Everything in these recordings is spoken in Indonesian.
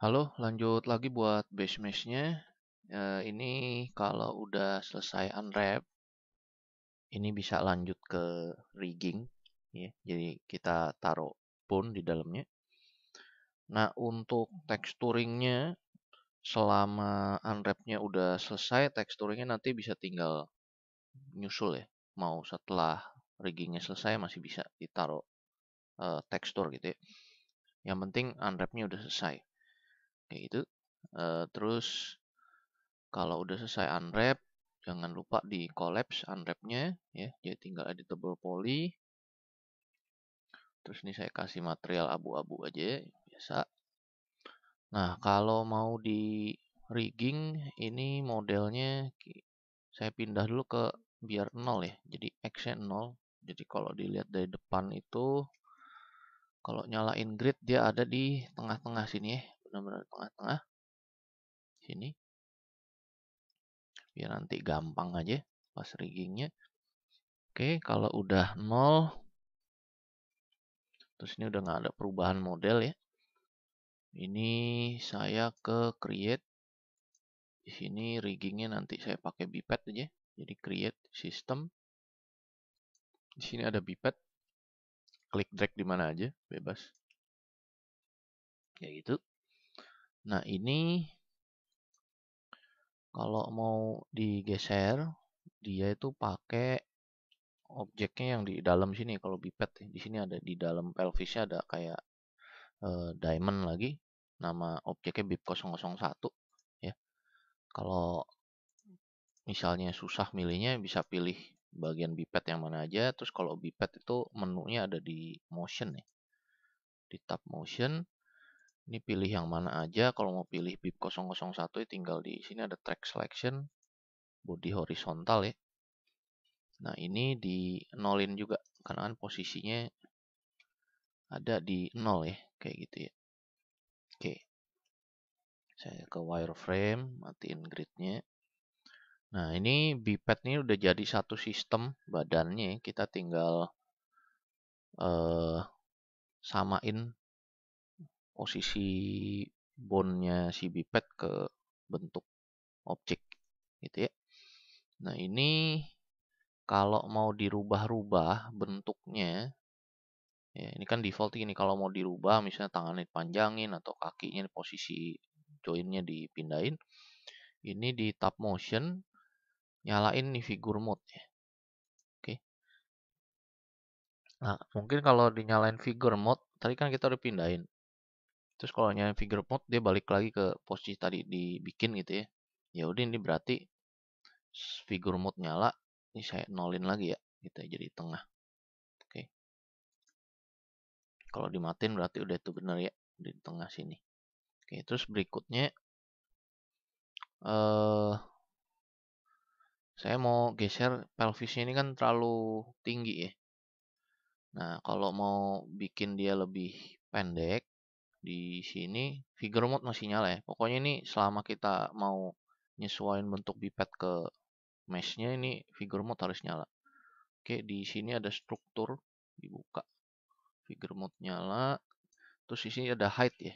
Halo, lanjut lagi buat base mesh-nya. Ini kalau udah selesai unwrap, ini bisa lanjut ke rigging, ya. Jadi kita taruh bone di dalamnya. Nah, untuk texturingnya, selama unwrap-nya udah selesai, texturingnya nanti bisa tinggal nyusul ya. Mau setelah riggingnya selesai masih bisa ditaruh tekstur gitu ya. Yang penting unwrap-nya udah selesai. Kayak gitu. Terus kalau udah selesai unwrap, jangan lupa di collapse unwrap-nya ya. Jadi tinggal editable poly. Terus ini saya kasih material abu-abu aja biasa. Nah, kalau mau di rigging ini modelnya saya pindah dulu ke biar 0 ya. Jadi X-nya 0. Jadi kalau dilihat dari depan itu kalau nyalain grid dia ada di tengah-tengah sini ya. Benar-benar tengah-tengah sini. Biar nanti gampang aja pas riggingnya. Oke, kalau udah 0, terus ini udah nggak ada perubahan model ya. Ini saya ke create. Di sini riggingnya nanti saya pakai biped aja. Jadi create system. Di sini ada biped. Klik drag di mana aja, bebas. Kayak gitu. Nah, ini kalau mau digeser, dia itu pakai objeknya yang di dalam sini. Kalau biped, di sini ada di dalam pelvisnya ada kayak diamond lagi. Nama objeknya bip 001 ya. Kalau misalnya susah milihnya bisa pilih bagian biped yang mana aja. Terus kalau biped itu menunya ada di motion ya. Di tab motion, ini pilih yang mana aja. Kalau mau pilih bip 001 ya tinggal di sini ada track selection, body horizontal ya. Nah ini di nolin juga karena kan posisinya ada di 0 ya. Kayak gitu ya. Oke. Saya ke wireframe, matiin gridnya. Nah ini biped ini udah jadi satu sistem badannya. Kita tinggal samain posisi bone-nya si biped ke bentuk objek gitu ya. Nah, ini kalau mau dirubah-rubah bentuknya ya ini kan default ini kalau mau dirubah misalnya tangannya dipanjangin atau kakinya posisi joinnya dipindahin. Ini di tab motion nyalain nih figure mode ya. Oke. Nah, mungkin kalau dinyalain figure mode tadi kan kita udah pindahin. Terus kalau nyalain figure mode dia balik lagi ke posisi tadi dibikin gitu ya. Ya udah ini berarti figure mode nyala. Ini saya nolin lagi ya. Gitu ya, jadi tengah. Oke. Kalau dimatiin berarti udah itu benar ya. Di tengah sini. Oke, terus berikutnya eh saya mau geser pelvisnya ini kan terlalu tinggi ya. Nah, kalau mau bikin dia lebih pendek di sini figure mode masih nyala ya. Pokoknya ini selama kita mau nyesuaiin bentuk biped ke mesh-nya ini figure mode harus nyala. Oke, di sini ada struktur dibuka. Figure mode nyala. Terus di sini ada height ya.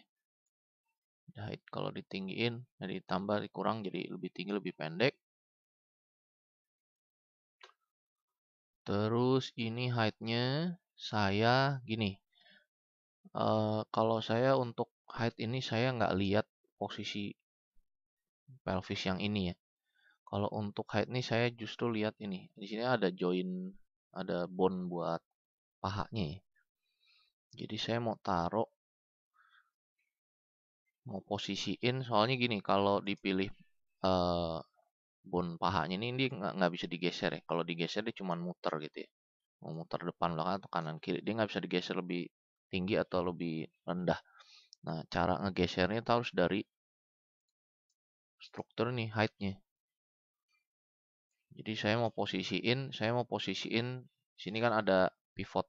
Ada height kalau ditinggiin, jadi ditambah, dikurang jadi lebih tinggi, lebih pendek. Terus ini height-nya saya gini. Kalau saya untuk height ini saya nggak lihat posisi pelvis yang ini ya. Kalau untuk height ini saya justru lihat ini. Di sini ada join, ada bone buat pahanya ya. Jadi saya mau taruh, mau posisiin. Soalnya gini, kalau dipilih eh, bone pahanya ini dia nggak bisa digeser ya. Kalau digeser dia cuma muter gitu ya. Mau muter depan belakang atau kanan kiri. Dia nggak bisa digeser lebih tinggi atau lebih rendah. Nah, cara ngegesernya itu harus dari struktur nih, height-nya. Jadi saya mau posisiin sini kan ada pivot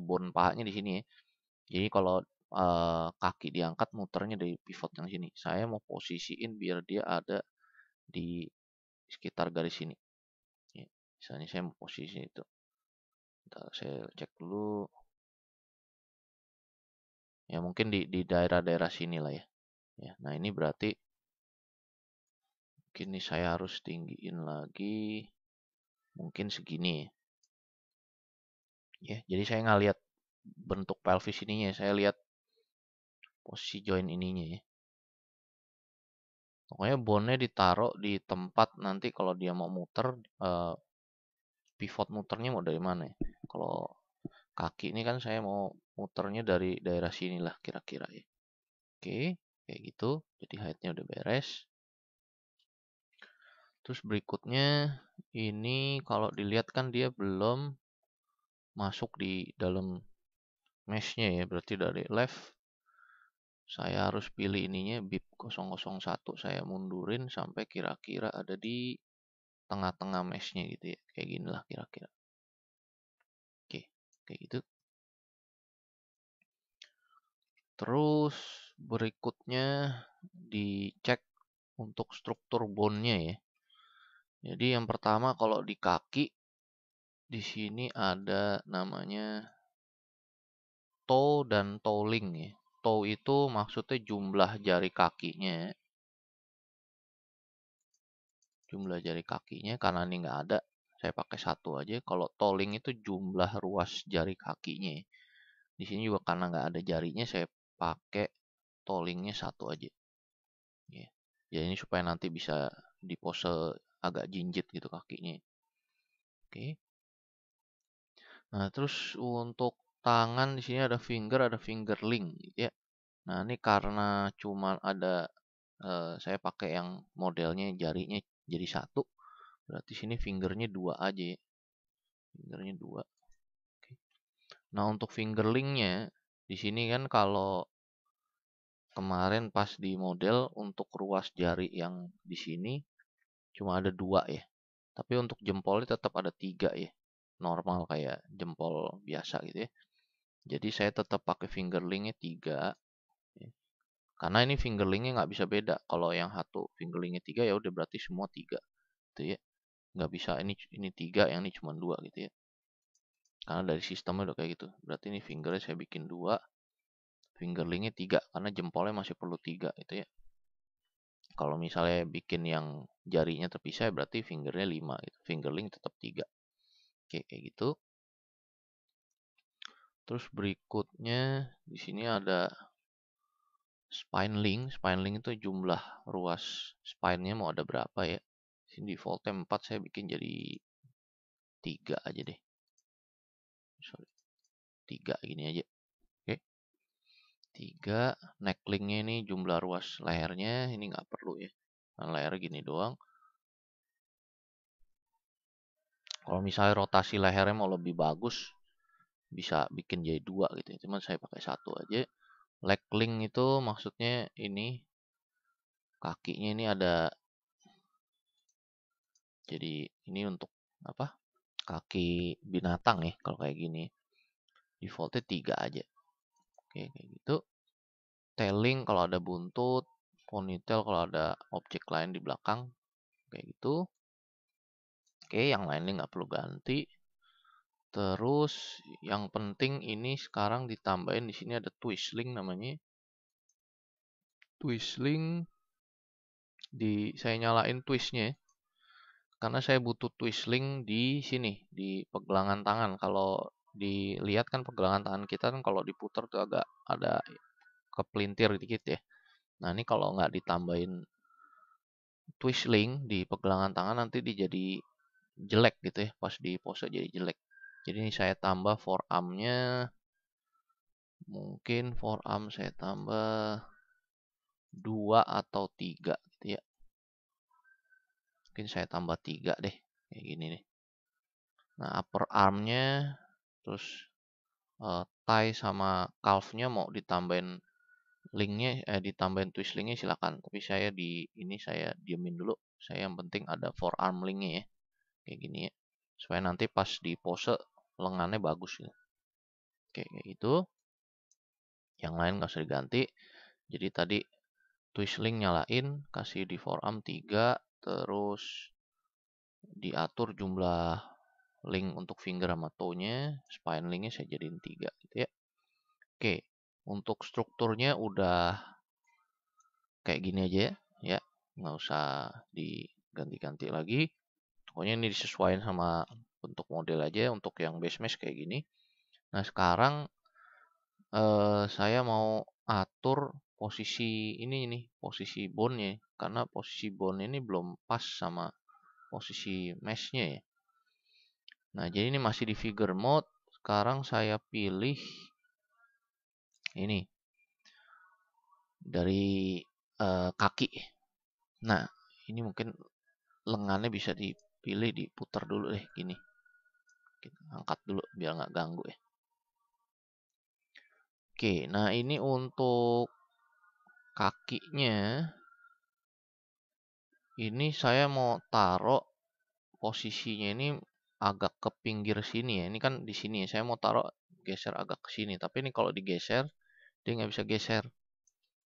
bone pahanya di sini ya. Jadi kalau kaki diangkat muternya dari pivot yang sini. Saya mau posisiin biar dia ada di sekitar garis sini. Ya, misalnya saya mau posisi itu. Bentar, saya cek dulu. Ya mungkin di daerah-daerah sini lah ya. Ya, nah ini berarti mungkin ini saya harus tinggiin lagi, mungkin segini ya. Jadi saya nggak lihat bentuk pelvis ininya, saya lihat posisi joint ininya ya. Pokoknya bone ditaruh di tempat nanti kalau dia mau muter, pivot muternya mau dari mana ya. Kalau kaki ini kan saya mau muternya dari daerah sini lah kira-kira ya. Oke, kayak gitu. Jadi heightnya udah beres. Terus berikutnya ini kalau dilihat kan dia belum masuk di dalam meshnya ya. Berarti dari left saya harus pilih ininya bib 001, saya mundurin sampai kira-kira ada di tengah-tengah meshnya gitu ya. Kayak gini lah kira-kira. Oke, kayak gitu. Terus berikutnya dicek untuk struktur bone-nya ya. Jadi yang pertama kalau di kaki di sini ada namanya toe dan toeling ya. Toe itu maksudnya jumlah jari kakinya. Jumlah jari kakinya karena ini nggak ada, saya pakai satu aja. Kalau toeling itu jumlah ruas jari kakinya. Di sini juga karena nggak ada jarinya, saya pakai toelingnya satu aja. Ya. Jadi ini supaya nanti bisa di pose agak jinjit gitu kakinya. Oke. Nah, terus untuk tangan di sini ada fingerling gitu ya. Nah, ini karena cuma ada saya pakai yang modelnya jarinya jadi satu, berarti sini fingernya dua aja ya. Fingernya dua. Oke. Nah, untuk fingerlingnya di sini kan kalau kemarin pas di model untuk ruas jari yang di sini cuma ada dua ya. Tapi untuk jempolnya tetap ada tiga ya. Normal kayak jempol biasa gitu ya. Jadi saya tetap pakai fingerlingnya tiga. Ya. Karena ini fingerlingnya nggak bisa beda. Kalau yang satu fingerlingnya tiga ya udah berarti semua tiga. Gitu ya. Nggak bisa ini tiga, yang ini cuma dua gitu ya. Karena dari sistemnya udah kayak gitu. Berarti ini fingernya saya bikin dua. Fingerlingnya tiga. Karena jempolnya masih perlu tiga gitu ya. Kalau misalnya bikin yang jarinya terpisah berarti fingernya 5 gitu. Fingerling tetap 3. Oke, kayak gitu. Terus berikutnya di sini ada spineling. Spineling itu jumlah ruas spine-nya mau ada berapa ya. Di sini defaultnya 4, saya bikin jadi 3 aja deh. Sorry. 3 gini aja. Oke. 3. Necklingnya ini jumlah ruas lehernya. Ini nggak perlu ya. Nah, leher gini doang. Kalau misalnya rotasi lehernya mau lebih bagus, bisa bikin jadi 2 gitu ya. Cuman saya pakai 1 aja. Leg link itu maksudnya ini kakinya ini ada, jadi ini untuk apa? Kaki binatang ya kalau kayak gini. Defaultnya 3 aja. Oke, kayak gitu. Tailing kalau ada buntut, ponytail kalau ada objek lain di belakang, kayak gitu. Oke, yang lainnya nggak perlu ganti. Terus yang penting ini sekarang ditambahin di sini ada twistling namanya. Twistling saya nyalain twistnya karena saya butuh twistling di sini di pergelangan tangan. Kalau dilihat kan pergelangan tangan kita kan kalau diputar tuh agak ada kepelintir dikit ya. Nah ini kalau nggak ditambahin twistling di pergelangan tangan nanti dia jadi jelek gitu ya, pas di pose jadi jelek. Jadi ini saya tambah forearmnya, mungkin forearm saya tambah 2 atau 3 gitu ya. Mungkin saya tambah 3 deh, kayak gini nih. Nah upper armnya, terus thigh sama calfnya mau ditambahin linknya, ditambahin twist linknya silakan. Tapi saya di ini saya diemin dulu. Saya yang penting ada forearm linknya ya, kayak gini ya. Supaya nanti pas di pose lengannya bagus ya. Kayak gitu. Yang lain nggak usah diganti. Jadi tadi twist link nyalain, kasih di forearm 3, terus diatur jumlah link untuk finger sama toe-nya, spine linknya saya jadiin 3 gitu ya. Oke, Untuk strukturnya udah kayak gini aja ya, nggak usah diganti-ganti lagi. Pokoknya ini disesuaikan sama bentuk model aja untuk yang base mesh kayak gini. Nah sekarang saya mau atur posisi ini nih, posisi bone-nya, karena posisi bone ini belum pas sama posisi mesh-nya ya. Nah jadi ini masih di figure mode. Sekarang saya pilih ini dari kaki. Nah ini mungkin lengannya bisa dipilih, diputar dulu deh gini. Kita angkat dulu biar nggak ganggu ya. Oke, nah ini untuk kakinya. Ini saya mau taruh posisinya ini agak ke pinggir sini ya. Ini kan di sini ya. Saya mau taruh geser agak ke sini. Tapi ini kalau digeser, dia nggak bisa geser.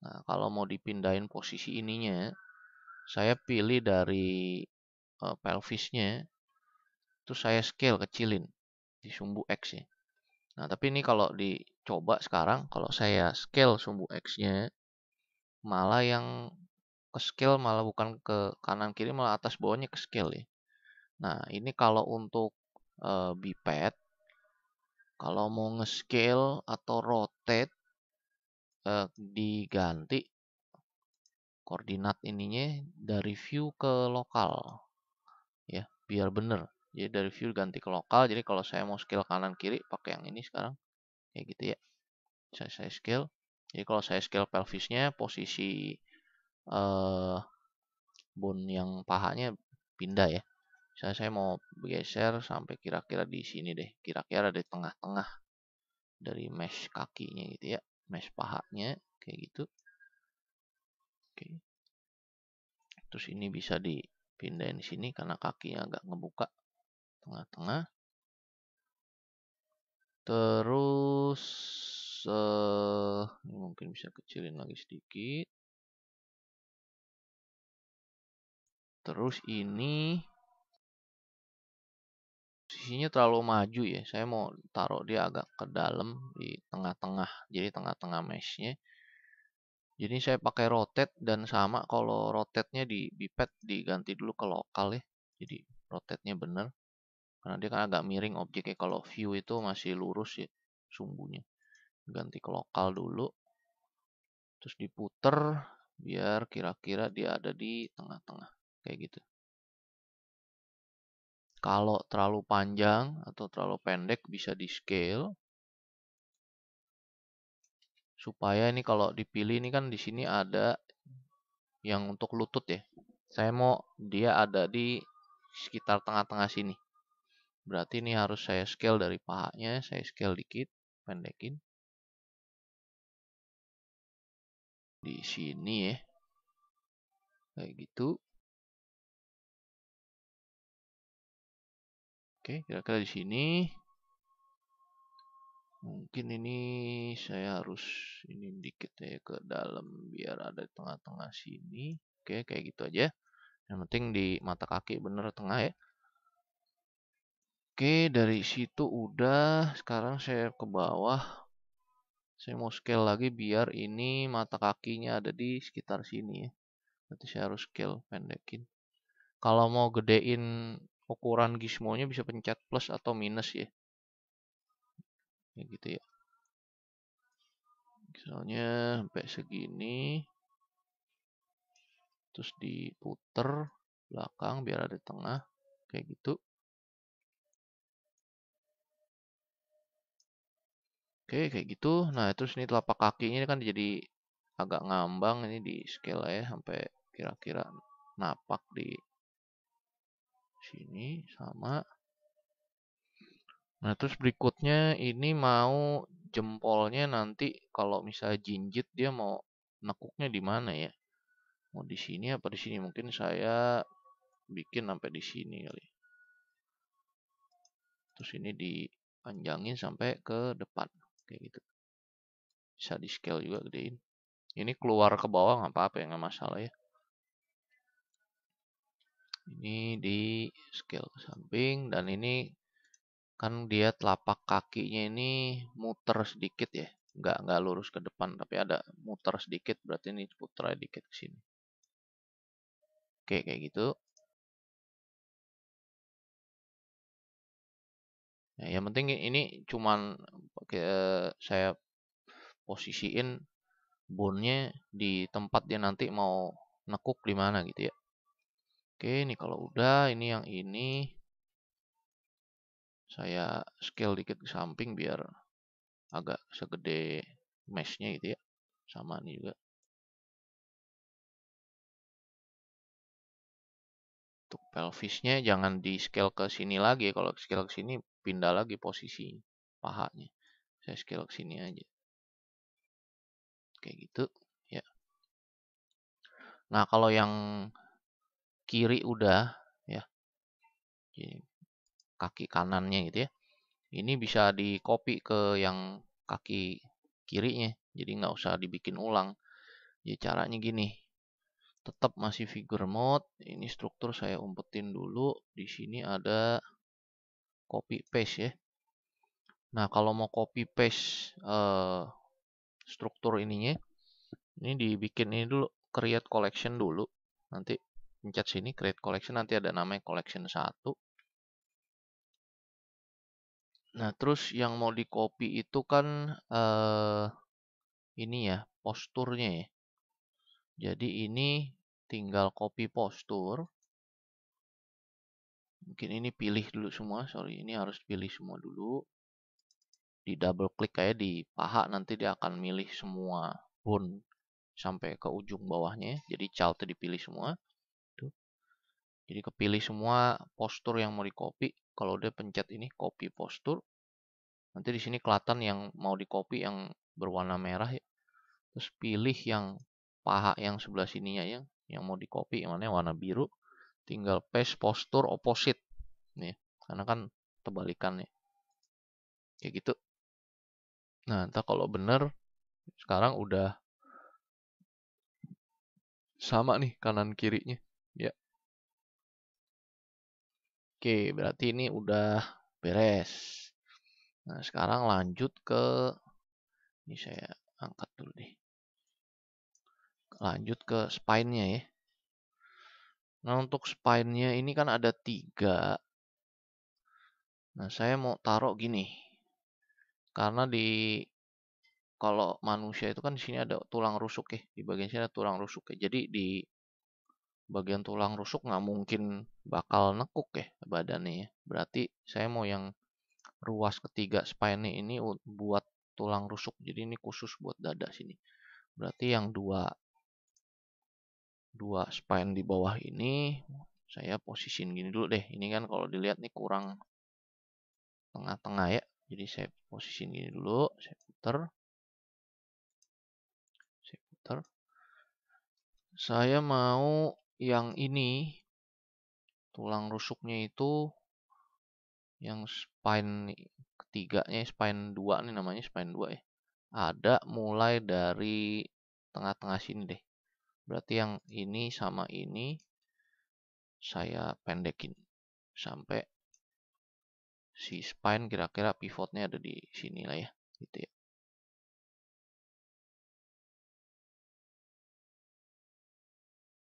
Nah, kalau mau dipindahin posisi ininya, saya pilih dari pelvisnya. Terus saya scale kecilin di sumbu X ya. Nah, tapi ini kalau dicoba sekarang, kalau saya scale sumbu X-nya, malah yang ke scale malah bukan ke kanan kiri, malah atas bawahnya ke scale ya. Nah, ini kalau untuk biped, kalau mau nge-scale atau rotate, diganti koordinat ininya dari view ke lokal ya, biar bener. Jadi dari view ganti ke lokal. Jadi kalau saya mau scale kanan kiri pakai yang ini sekarang kayak gitu ya. Saya scale. Jadi kalau saya scale pelvisnya, posisi eh, bone yang pahanya pindah ya. Saya mau bergeser sampai kira-kira di sini deh. Kira-kira di tengah-tengah dari mesh kakinya gitu ya. Mesh pahanya kayak gitu. Oke. Terus ini bisa dipindahin sini karena kakinya agak ngebuka tengah-tengah. Terus ini mungkin bisa kecilin lagi sedikit. Terus ini posisinya terlalu maju ya. Saya mau taruh dia agak ke dalam di tengah-tengah. Jadi tengah-tengah meshnya. Jadi saya pakai rotate dan sama kalau rotate-nya di biped diganti dulu ke lokal ya. Jadi rotate-nya bener. Karena dia kan agak miring objeknya. Kalau view itu masih lurus ya sumbunya. Ganti ke lokal dulu. Terus diputer biar kira-kira dia ada di tengah-tengah. Kayak gitu. Kalau terlalu panjang atau terlalu pendek bisa di scale. Supaya ini kalau dipilih ini kan di sini ada yang untuk lutut ya. Saya mau dia ada di sekitar tengah-tengah sini. Berarti ini harus saya scale dari pahanya, saya scale dikit, pendekin. Di sini ya. Kayak gitu. Oke, kira-kira di sini. Mungkin ini saya harus ini dikit ya ke dalam biar ada di tengah-tengah sini. Oke, kayak gitu aja. Yang penting di mata kaki bener tengah ya. Oke, dari situ udah. Sekarang saya ke bawah. Saya mau scale lagi biar ini mata kakinya ada di sekitar sini ya. Berarti saya harus scale pendekin. Kalau mau gedein ukuran gizmonya bisa pencet plus atau minus ya. Kayak gitu ya. Misalnya sampai segini. Terus diputer belakang biar ada di tengah. Kayak gitu. Oke, kayak gitu. Nah, terus ini telapak kakinya kan jadi agak ngambang. Ini di scale ya sampai kira-kira napak di sini sama. Nah, terus berikutnya ini mau jempolnya nanti kalau misalnya jinjit dia mau nekuknya di mana ya? Mau di sini apa di sini? Mungkin saya bikin sampai di sini kali. Terus ini dipanjangin sampai ke depan kayak gitu. Bisa di scale juga gedein. Ini keluar ke bawah nggak apa-apa ya, nggak masalah ya. Ini di scale ke samping dan ini kan dia telapak kakinya ini muter sedikit ya. nggak lurus ke depan, tapi ada muter sedikit, berarti ini putar dikit ke sini. Oke, kayak gitu. Nah, yang penting ini cuman saya posisiin bone-nya di tempat dia nanti mau nekuk di mana gitu ya. Oke, ini kalau udah, ini yang ini saya scale dikit ke samping biar agak segede mesh-nya gitu ya. Sama ini juga. Untuk pelvisnya jangan di scale ke sini lagi. Kalau scale ke sini pindah lagi posisi pahanya. Saya scale ke sini aja. Kayak gitu ya. Nah, kalau yang kiri udah ya. Kaki kanannya gitu ya. Ini bisa di copy ke yang kaki kirinya. Jadi nggak usah dibikin ulang. Jadi caranya gini. Tetap masih figure mode. Ini struktur saya umpetin dulu. Di sini ada copy paste ya. Nah, kalau mau copy paste struktur ininya, ini dibikin ini dulu, create collection dulu. Nanti pencet sini create collection, nanti ada namanya collection 1. Nah, terus yang mau di copy itu kan ini ya, posturnya ya. Jadi ini tinggal copy postur. Mungkin ini pilih dulu semua, sorry, ini harus pilih semua dulu. Di double klik kayak di paha, nanti dia akan milih semua bone sampai ke ujung bawahnya. Jadi childnya dipilih semua. Tuh. Jadi kepilih semua postur yang mau di copy. Kalau dia pencet ini copy postur, nanti di sini kelihatan yang mau di copy yang berwarna merah ya. Terus pilih yang paha yang sebelah sininya yang mau di copy, yang mana warna biru. Tinggal paste postur opposite nih, karena kan terbalikan ya. Kayak gitu. Nah, entah kalau bener sekarang udah sama nih kanan kirinya. Ya. Oke, berarti ini udah beres. Nah, sekarang lanjut ke ini saya angkat dulu deh. Lanjut ke spine-nya ya. Nah, untuk spine-nya ini kan ada 3. Nah, saya mau taruh gini. Karena kalau manusia itu kan di sini ada tulang rusuk ya. Di bagian sini ada tulang rusuk ya. Jadi di bagian tulang rusuk nggak mungkin bakal nekuk ya badannya ya. Berarti saya mau yang ruas ketiga spine ini buat tulang rusuk. Jadi ini khusus buat dada sini. Berarti yang dua spine di bawah ini saya posisiin gini dulu deh. Ini kan kalau dilihat nih kurang tengah-tengah ya. Jadi saya posisiin gini dulu, saya putar. Saya putar. Saya mau yang ini tulang rusuknya itu yang spine ketiganya, spine 2 nih namanya spine 2 ya. Ada mulai dari tengah-tengah sini deh. Berarti yang ini sama ini saya pendekin sampai si spine kira-kira pivotnya ada di sini lah ya, gitu ya.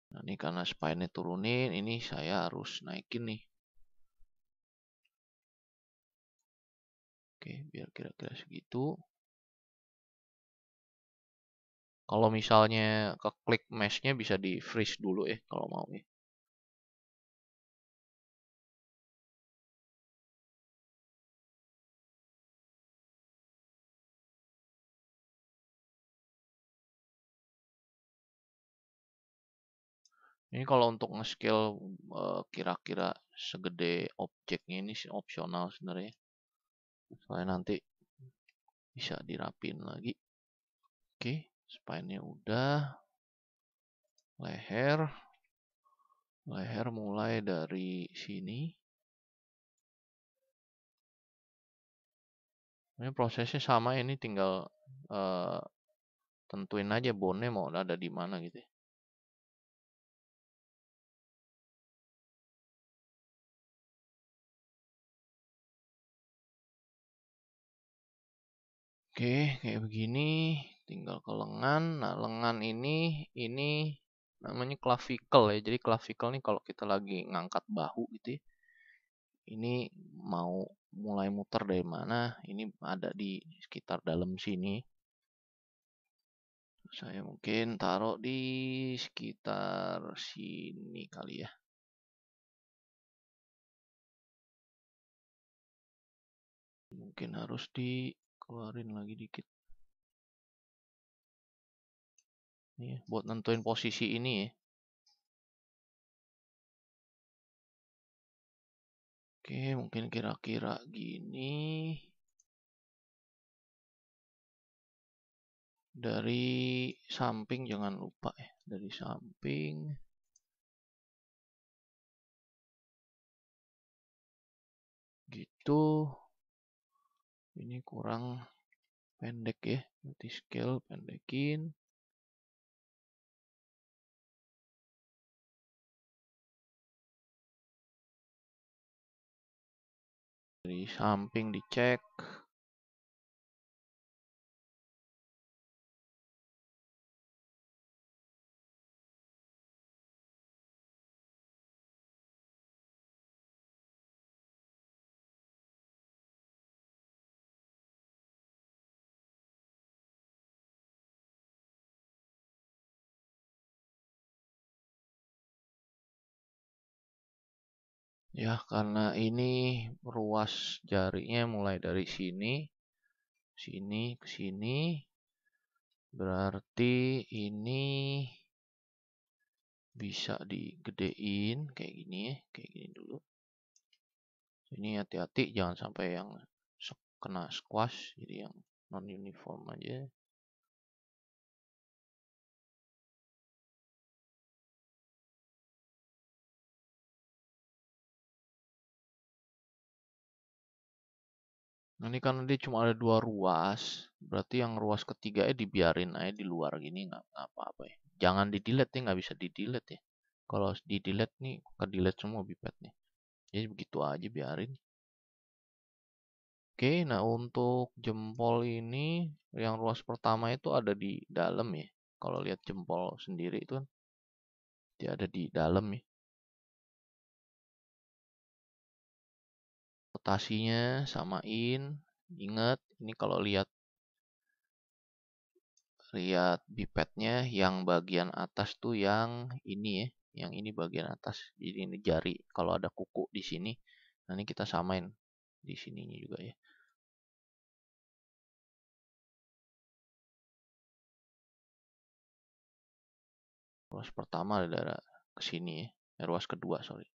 Nah, ini karena spine-nya turunin, ini saya harus naikin nih. Oke, biar kira-kira segitu. Kalau misalnya ke klik mesh-nya bisa di freeze dulu ya kalau mau ya. Ini kalau untuk nge-scale kira-kira segede objeknya ini sih opsional sebenarnya. Soalnya nanti bisa dirapin lagi. Oke, spine-nya udah. Leher. Leher mulai dari sini. Ini prosesnya sama, ini tinggal tentuin aja bone-nya mau ada di mana gitu ya. Oke, kayak begini. Tinggal ke lengan. Nah, lengan ini namanya clavicle ya. Jadi clavicle nih kalau kita lagi ngangkat bahu gitu ya. Ini mau mulai muter dari mana? Ini ada di sekitar dalam sini. Saya mungkin taruh di sekitar sini kali ya. Mungkin harus dikeluarin lagi dikit. Nih, buat nentuin posisi ini ya. Oke, mungkin kira-kira gini. Dari samping jangan lupa ya. Dari samping. Gitu. Ini kurang pendek ya. Berarti scale pendekin. Dari samping dicek. Ya, karena ini ruas jarinya mulai dari sini, sini ke sini. Berarti ini bisa digedein kayak gini ya, kayak gini dulu. Ini hati-hati jangan sampai yang kena squash, jadi yang non uniform aja. Nah, ini karena dia cuma ada 2 ruas, berarti yang ruas ketiganya dibiarin aja di luar gini nggak apa-apa ya. Jangan di delete ya, nggak bisa di delete ya. Kalau di delete nih, ke delete semua biped nih. Jadi begitu aja biarin. Oke, nah untuk jempol ini yang ruas pertama itu ada di dalam ya. Kalau lihat jempol sendiri itu kan dia ada di dalam ya. Rotasinya samain. Ingat, ini kalau lihat lihat bipednya yang bagian atas tuh yang ini ya, yang ini bagian atas. Jadi ini jari. Kalau ada kuku di sini, nanti kita samain di sininya juga ya. Ruas pertama ada ke sini ya. Ruas kedua, sorry.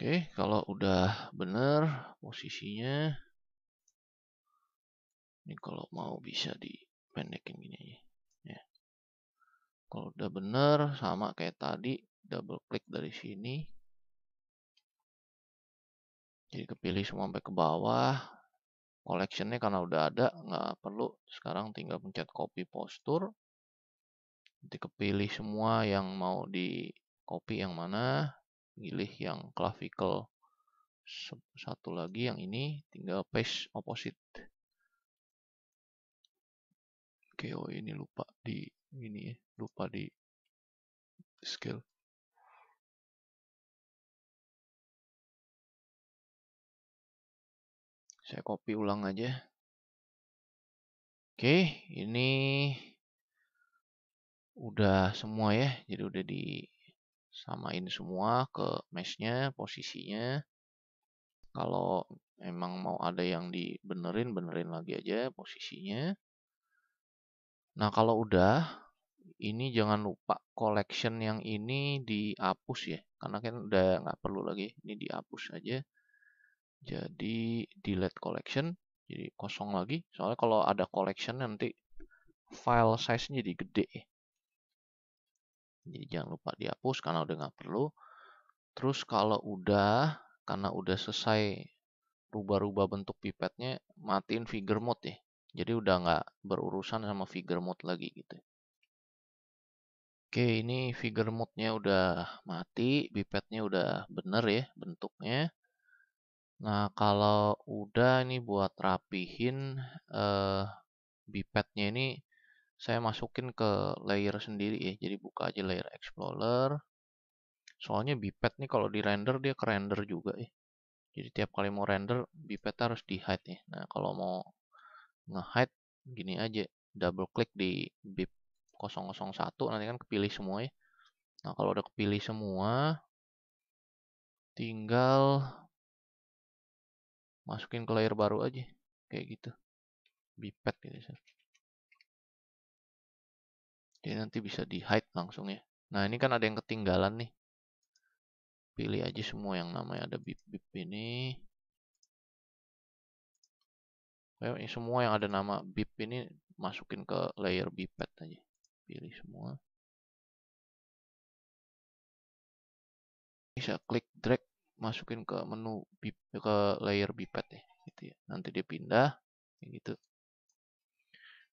Oke, kalau udah bener posisinya, ini kalau mau bisa dipendekin gini aja. Ya. Kalau udah bener, sama kayak tadi, double klik dari sini. Jadi kepilih semua sampai ke bawah. Collectionnya karena udah ada, nggak perlu. Sekarang tinggal pencet copy posture. Nanti kepilih semua yang mau di copy yang mana. Pilih yang clavicle. Satu lagi yang ini, tinggal paste opposite. Oke, oh ini lupa di ini ya, lupa di scale. Saya copy ulang aja. Oke, ini udah semua ya. Jadi udah disamain semua ke meshnya, posisinya. Kalau emang mau ada yang dibenerin, benerin lagi aja posisinya. Nah, kalau udah, ini jangan lupa collection yang ini dihapus ya. Karena kan udah nggak perlu lagi. Ini dihapus aja. Jadi delete collection. Jadi kosong lagi. Soalnya kalau ada collection nanti file size-nya jadi gede. Jadi jangan lupa dihapus karena udah nggak perlu. Terus kalau karena udah selesai rubah-rubah bentuk pipetnya, matiin figure mode ya. Jadi udah nggak berurusan sama figure mode lagi gitu. Oke, ini figure mode-nya udah mati, pipetnya udah bener ya bentuknya. Nah, kalau udah ini buat rapihin bipetnya ini saya masukin ke layer sendiri ya. Jadi buka aja layer Explorer. Soalnya bipet nih kalau di render dia ke render juga ya. Jadi tiap kali mau render bipet harus di hide ya. Nah, kalau mau nge-hide gini aja, double klik di bip 001 nanti kan kepilih semua ya. Nah, kalau udah kepilih semua, tinggal masukin ke layer baru aja. Kayak gitu. Bipet gitu. Jadi nanti bisa di hide langsung ya. Nah, ini kan ada yang ketinggalan nih. Pilih aja semua yang namanya ada bip-bip ini. Semua yang ada nama bip ini masukin ke layer bipet aja. Pilih semua. Bisa klik drag masukin ke menu bip, ke layer bipet ya, gitu ya. Nanti dia pindah kayak gitu.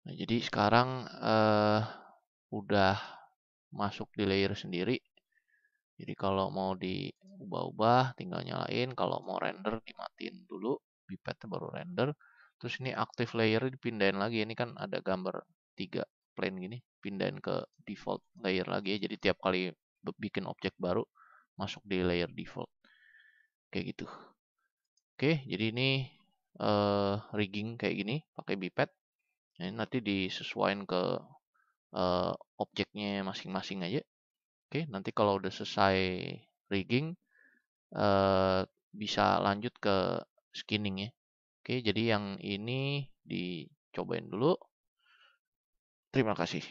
Nah, jadi sekarang udah masuk di layer sendiri. Jadi kalau mau diubah-ubah tinggal nyalain, kalau mau render dimatiin dulu, bipetnya baru render. Terus ini active layer dipindahin lagi. Ini kan ada gambar 3 plane gini, pindahin ke default layer lagi ya. Jadi tiap kali bikin objek baru masuk di layer default. Kayak gitu. Oke, jadi ini rigging kayak gini pakai bipet. Ini nanti disesuaikan ke objeknya masing-masing aja. Oke, nanti kalau udah selesai rigging, bisa lanjut ke skinning ya. Oke, jadi yang ini dicobain dulu. Terima kasih.